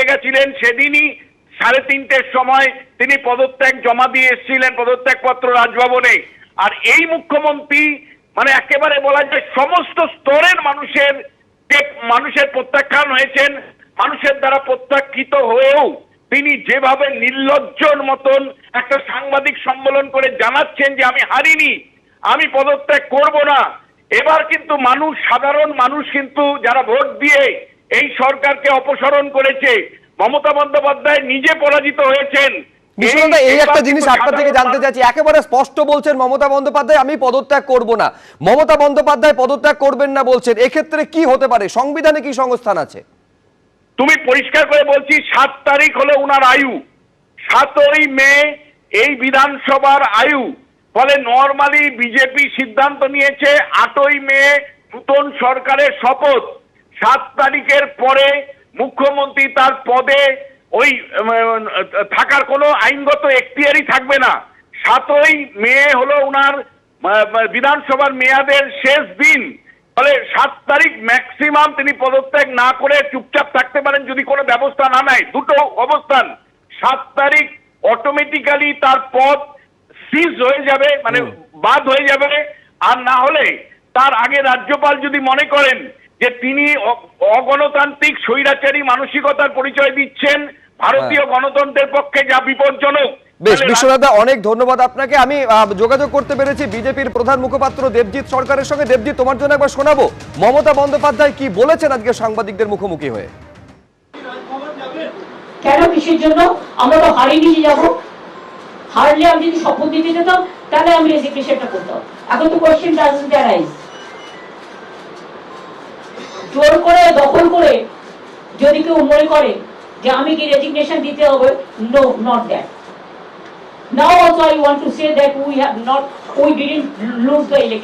গেছিলেন সেদিনই 3:30-র সময় তিনি পদত্যাগ জমা দিয়ে এসেছিলেন পদত্যাগপত্র রাজভবনে। আর এই মুখ্যমন্ত্রী মানে একেবারে বলা যায় সমস্ত স্তরের মানুষের প্রত্যাখ্যান হয়েছেন, মানুষের দ্বারা প্রত্যাখ্যিত হয়েও তিনি যেভাবে নির্লজ্জর মতন একটা সাংবাদিক সম্মেলন করে জানাচ্ছেন যে আমি হারিনি, আমি পদত্যাগ করব না। এবার কিন্তু সাধারণ মানুষ কিন্তু যারা ভোট দিয়ে এই সরকারকে অপসারণ করেছে, মমতা বন্দ্যোপাধ্যায় নিজে পরাজিত হয়েছেন। এই একটা জিনিস আপনার থেকে জানতে চাইছি, একেবারে স্পষ্ট বলছেন মমতা বন্দ্যোপাধ্যায় আমি পদত্যাগ করব না, মমতা বন্দ্যোপাধ্যায় পদত্যাগ করবেন না বলছেন, এক্ষেত্রে কি হতে পারে? সংবিধানে কি সংস্থান আছে? তুমি পরিষ্কার করে বলছি 7 তারিখ হলো উনার আয়ু, 7ই মে এই বিধানসভার আয়ু। ফলে নরমালি বিজেপি সিদ্ধান্ত নিয়েছে 8ই মে নতুন সরকারের শপথ। 7 তারিখের পরে মুখ্যমন্ত্রী তার পদে ওই থাকার কোনো আইনগত এখতিয়ারই থাকবে না। 7ই মে হলো উনার বিধানসভার মেয়াদের শেষ দিন। ফলে 7 তারিখ ম্যাক্সিমাম তিনি পদত্যাগ না করে চুপচাপ থাকতে পারেন যদি কোনো ব্যবস্থা না নেয়। দুটো অবস্থান, 7 তারিখ অটোমেটিক্যালি তার পদ সিজ হয়ে যাবে, মানে বাদ হয়ে যাবে। আর না হলে তার আগে রাজ্যপাল যদি মনে করেন যে তিনি অগণতান্ত্রিক স্বৈরাচারী মানসিকতার পরিচয় দিচ্ছেন, ভারতীয় গণতন্ত্রের পক্ষে যা বিপজ্জনক। বেশ, বিশ্বনাথ, অনেক ধন্যবাদ আপনাকে। আমি যোগাযোগ করতে পেরেছি বিজেপির প্রধান মুখপাত্র দেবজিৎ সরকারের সঙ্গে। দেবজিৎ, তোমার জন্য একবার শোনাবো মমতা বন্দ্যোপাধ্যায় কি বলেছেন আজকে সাংবাদিকদের মুখোমুখি হয়ে। কেন, কিসের জন্য? আমরা তো হারিয়ে নিয়ে যাবো। হারলে আমি যদি শপথ দিতে যেতাম তাহলে আমি রেজিগনেশনটা করতাম। এখন তো কোয়েশ্চেন ডাজন্ট অ্যারাইজ। জোর করে দখল করে যদি কেউ মনে করে যে আমি কি রেজিগনেশন দিতে হবে, no, not that. Now also I want to say that we didn't lose the election.